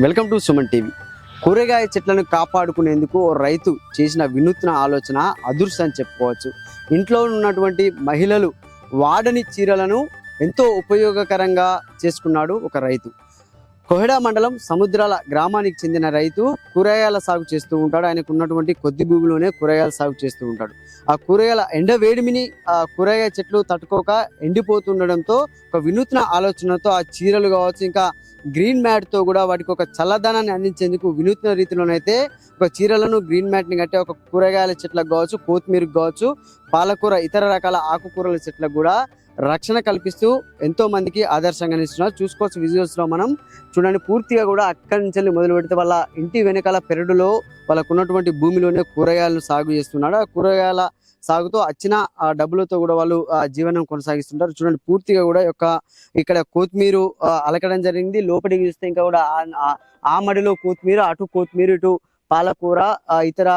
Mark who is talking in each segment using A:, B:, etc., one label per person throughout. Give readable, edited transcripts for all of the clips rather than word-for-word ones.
A: Welcome to Suman TV. కూరగాయ చెట్లను కాపాడుకునేందుకు ఓ రైతు చేసిన వినూత్న ఆలోచన అదృష్టం అని చెప్పుకోవచ్చు. ఇంట్లో ఉన్నటువంటి మహిళలు వాడని చీరలను ఎంతో ఉపయోగకరంగా చేసుకున్నాడు ఒక రైతు. కోహెడా మండలం సముద్రాల గ్రామానికి చెందిన రైతు కూరగాయల సాగు చేస్తూ ఉంటాడు. ఆయనకు ఉన్నటువంటి కొద్ది భూమిలోనే కూరగాయల సాగు చేస్తూ ఉంటాడు. ఆ కూరగాయల ఎండ వేడిమిని ఆ కూరగాయ చెట్లు తట్టుకోక ఎండిపోతుండడంతో ఒక వినూత్న ఆలోచనతో ఆ చీరలు కావచ్చు, ఇంకా గ్రీన్ మ్యాట్తో కూడా వాటికి ఒక చల్లదనాన్ని అందించేందుకు వినూత్న రీతిలోనైతే ఒక చీరలను గ్రీన్ మ్యాట్ని కట్టి ఒక కూరగాయల చెట్లకు కావచ్చు, కొత్తిమీరకు కావచ్చు, పాలకూర, ఇతర రకాల ఆకుకూరల చెట్లకు కూడా రక్షణ కల్పిస్తూ ఎంతో మందికి ఆదర్శంగా నిలుస్తున్నారు. చూసుకోవచ్చు విజువల్స్ లో మనం చూడండి. పూర్తిగా కూడా అక్కడి నుంచి మొదలు పెడితే వాళ్ళ ఇంటి వెనకాల పెరడులో వాళ్ళకు ఉన్నటువంటి భూమిలోనే కూరగాయలను సాగు చేస్తున్నాడు. ఆ కూరగాయల సాగుతో వచ్చిన ఆ డబ్బులతో కూడా వాళ్ళు జీవనం కొనసాగిస్తుంటారు. చూడండి పూర్తిగా కూడా ఇక్కడ కొత్తిమీర అలకడం జరిగింది. లోపలికి చూస్తే ఇంకా కూడా ఆ మడిలో కొత్తిమీర, అటు కొత్తిమీర, ఇటు పాలకూర, ఇతర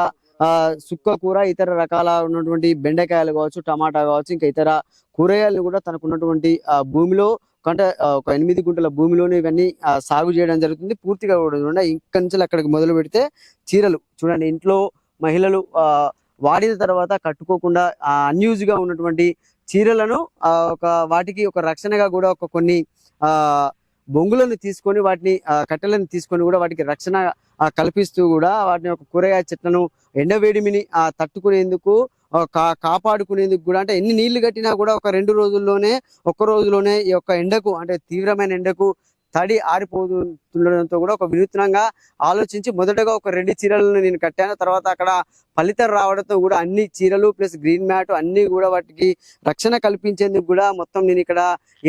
A: సుక్క కూర, ఇతర రకాల ఉన్నటువంటి బెండకాయలు కావచ్చు, టమాటా కావచ్చు, ఇంకా ఇతర కూరగాయలు కూడా తనకు ఉన్నటువంటి భూమిలో అంటే ఒక 8 గుంటల భూమిలోనే ఇవన్నీ సాగు చేయడం జరుగుతుంది. పూర్తిగా కూడా చూడండి ఇక్కడి నుంచి అక్కడికి మొదలు పెడితే చీరలు చూడండి. ఇంట్లో మహిళలు వాడిన తర్వాత కట్టుకోకుండా అన్యూజ్ గా ఉన్నటువంటి చీరలను వాటికి ఒక రక్షణగా కూడా కొన్ని బొంగులను తీసుకొని వాటిని కట్టెలను తీసుకొని కూడా వాటికి రక్షణ కల్పిస్తూ కూడా వాటిని ఒక కూరగాయ చెట్లను ఎండవేడిమిని తట్టుకునేందుకు కాపాడుకునేందుకు కూడా అంటే ఎన్ని నీళ్లు కట్టినా కూడా ఒక్క రోజులోనే ఈ యొక్క ఎండకు అంటే తీవ్రమైన ఎండకు తడి ఆరిపోతుండడంతో కూడా ఒక వినూత్నంగా ఆలోచించి మొదటగా ఒక 2 చీరలను నేను కట్టాను. తర్వాత అక్కడ ఫలితం రావడంతో కూడా అన్ని చీరలు ప్లస్ గ్రీన్ మ్యాట్ అన్ని కూడా వాటికి రక్షణ కల్పించేందుకు కూడా మొత్తం నేను ఇక్కడ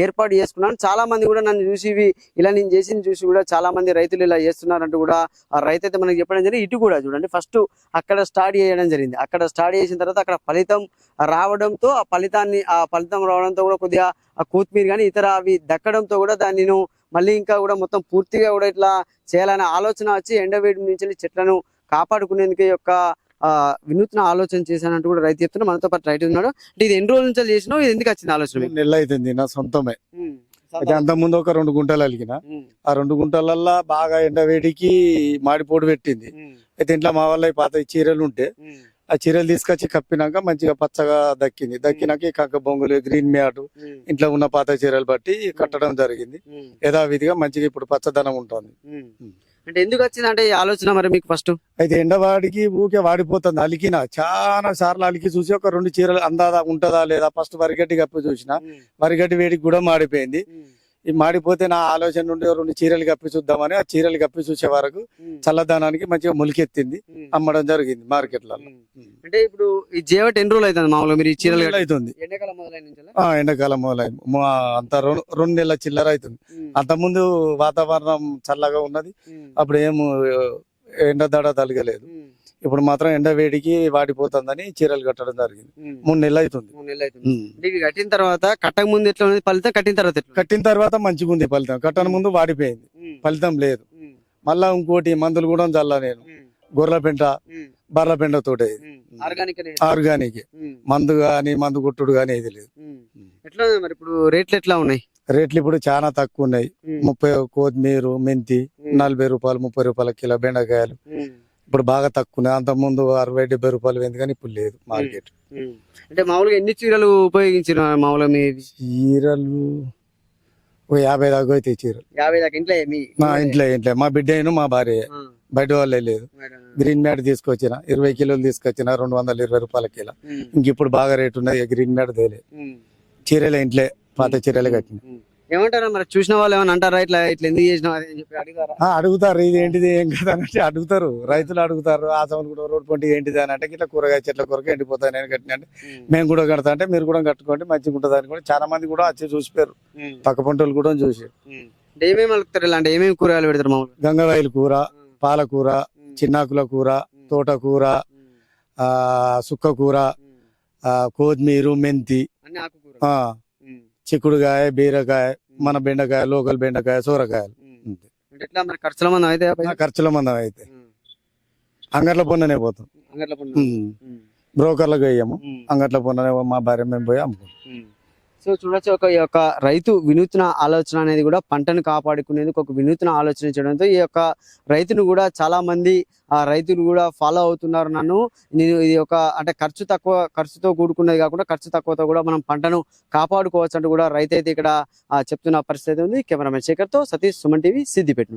A: ఏర్పాటు చేసుకున్నాను. చాలా మంది కూడా నన్ను చూసి ఇలా నేను చేసింది చూసి కూడా చాలా మంది రైతులు ఇలా చేస్తున్నారంటూ కూడా ఆ రైతు అయితే మనకి చెప్పడం జరిగింది. ఇటు కూడా చూడండి ఫస్ట్ అక్కడ స్టార్ట్ చేయడం జరిగింది. అక్కడ స్టార్ట్ చేసిన తర్వాత అక్కడ ఫలితం రావడంతో ఆ ఫలితం రావడంతో కూడా కొద్దిగా ఆ కొత్తిమీర కానీ ఇతర అవి దక్కడంతో కూడా దాన్ని నేను మళ్ళీ ఇంకా కూడా మొత్తం పూర్తిగా కూడా ఇట్లా చేయాలనే ఆలోచన వచ్చి ఎండవేడి నుంచి చెట్లను కాపాడుకునేందుకు యొక్క వినూత్న ఆలోచన చేశానంటూ కూడా రైతు చెప్తున్నా. మనతో పాటు రైతు ఉన్నాడు. అంటే ఇది ఎన్ని రోజుల నుంచి చేసినావు, ఇది ఎందుకు వచ్చింది ఆలోచన?
B: నెల అవుతుంది నా సొంతమే. అయితే అంత ముందు ఒక 2 గుంటలు అలిగిన. ఆ 2 గుంటలల్లో బాగా ఎండవేడికి మాడిపోటు పెట్టింది. అయితే ఇంట్లో మా వాళ్ళ పాత చీరలు ఉంటే ఆ చీరలు తీసుకొచ్చి కప్పినాక మంచిగా పచ్చగా దక్కినాక ఈ కంక బొంగులు, గ్రీన్ మ్యాట్, ఇంట్లో ఉన్న పాత చీరలు బట్టి కట్టడం జరిగింది. యథావిధిగా మంచిగా ఇప్పుడు పచ్చదనం ఉంటుంది.
A: అంటే ఎందుకు వచ్చింది అంటే ఆలోచన మరి మీకు ఫస్ట్?
B: అయితే ఎండవాడికి ఊకే వాడిపోతుంది. అలికిన చాలా సార్లు అలికి చూసి ఒక 2 చీరలు అందాదా ఉంటదా లేదా ఫస్ట్ వరిగడ్డి కప్పి చూసిన. వరిగడ్డి వేడికి కూడా మాడిపోయింది. ఈ మాడిపోతే నా ఆలోచన నుండి 2 చీరలు కప్పి చూద్దామని ఆ చీరలు కప్పి చూసే వరకు చల్లదనానికి మంచిగా మొలికెత్తింది. అమ్మడం జరిగింది మార్కెట్ లో.
A: అంటే ఇప్పుడు ఈ జీవట్ ఎన్ని రోజులు అవుతుంది మామూలుగా మీరు ఈ చీరలు
B: అవుతుంది? ఎండాకాలం మొదలైంది. అంత 2 నెలల చిల్లర అవుతుంది. అంత ముందు వాతావరణం చల్లగా ఉన్నది. అప్పుడు ఏం ఎండ దడ తలగలేదు. ఇప్పుడు మాత్రం ఎండ వేడికి వాడిపోతుందని చీరలు కట్టడం జరిగింది. 3 నెలలు అవుతుంది.
A: కట్టిన తర్వాత కట్టక ముందు ఎట్లా ఉంది ఫలితం? కట్టిన తర్వాత
B: మంచిగా ఉంది ఫలితం. కట్టన ముందు వాడిపోయింది, ఫలితం లేదు. మళ్ళా ఇంకోటి మందులు కూడా చల్లా నేను. గొర్రెల పెంట, బర్రెల పెంట తోటే ఆర్గానిక్. మందు కొట్టుడు గానీ ఏది లేదు.
A: ఎట్లా మరి ఇప్పుడు రేట్లు ఎట్లా ఉన్నాయి?
B: రేట్లు ఇప్పుడు చాలా తక్కువ ఉన్నాయి. 30 కొత్తిమీర, మెంతి 40 రూపాయలు, 30 రూపాయల కిలో. బెండకాయలు ఇప్పుడు బాగా తక్కువ. అంత ముందు 60-70 రూపాయలు పోయింది కానీ ఇప్పుడు లేదు మార్కెట్.
A: అంటే మామూలుగా ఎన్ని చీరలు ఉపయోగించిన? మామూలుగా మీ
B: చీరలు 50 దాకా అయితే చీరలు.
A: 50 దాకా
B: ఇంట్లో మా బిడ్డ మా భార్య, బయట వాళ్ళే లేదు. గ్రీన్ మ్యాట్ తీసుకొచ్చిన 20 కిలోలు తీసుకొచ్చిన 220 రూపాయల కిలో. ఇంక ఇప్పుడు బాగా రేటు ఉన్నది. గ్రీన్ మ్యాట్ తేలే. చీరలే ఇంట్లో పాత చీరలే కట్టిన.
A: ఏమంటారా మరి చూసిన వాళ్ళు ఏమైనా అంటారా ఇట్లా ఎందుకు చేసినావు అని చెప్పి
B: అడుగుతారు. ఇది ఏంటిది ఏం కదా అంటే అడుగుతారు, రైతులు అడుగుతారు. ఆసమలు కూడా రోడ్ పంట ఏంటిది అని అంటే ఇట్లా కూరగాయ చెట్ల కొరకు ఎండిపోతాయి నేను కట్టిన అంటే మేము కూడా కడతా అంటే మీరు కూడా కట్టుకోండి మంచిగా ఉంటుంది అని కూడా చాలా మంది కూడా వచ్చి చూసిపోయారు. పక్క పంటలు కూడా చూసారు.
A: ఏమేమి కలుపుతారు? ఇలాంటి ఏమేమి కూరగాయలు పెడతారు? మామూలు
B: గంగవాయిల కూర, పాలకూర, చిన్నాకుల కూర, తోటకూర, సుక్క కూర, కొత్తిమీర, మెంతి, చిక్కుడుకాయ, బీరకాయ, మన బెండకాయ, లోకల్ బెండకాయ, సోరకాయలు.
A: ఖర్చుల
B: మందం అయితే అంగట్ల పొన్ననే పోతాం. బ్రోకర్లకు వేయము, అంగట్ల పొన్ననే మా భార్య మేము పోయి అమ్ముకుంటాం.
A: సో చూడొచ్చు ఈ యొక్క రైతు వినూత్న ఆలోచన అనేది కూడా పంటను కాపాడుకునేందుకు ఒక వినూత్న ఆలోచన చేయడంతో ఈ యొక్క రైతును కూడా చాలా మంది ఆ రైతులు కూడా ఫాలో అవుతున్నారు. నేను ఇది ఒక అంటే ఖర్చుతో కూడుకున్నది కాకుండా ఖర్చు తక్కువతో కూడా మనం పంటను కాపాడుకోవచ్చు అంటూ కూడా రైతు అయితే ఇక్కడ చెప్తున్న పరిస్థితి ఉంది. కెమెరామెన్ శేఖర్తో సతీష్, సుమన్ టీవీ, సిద్దిపేట.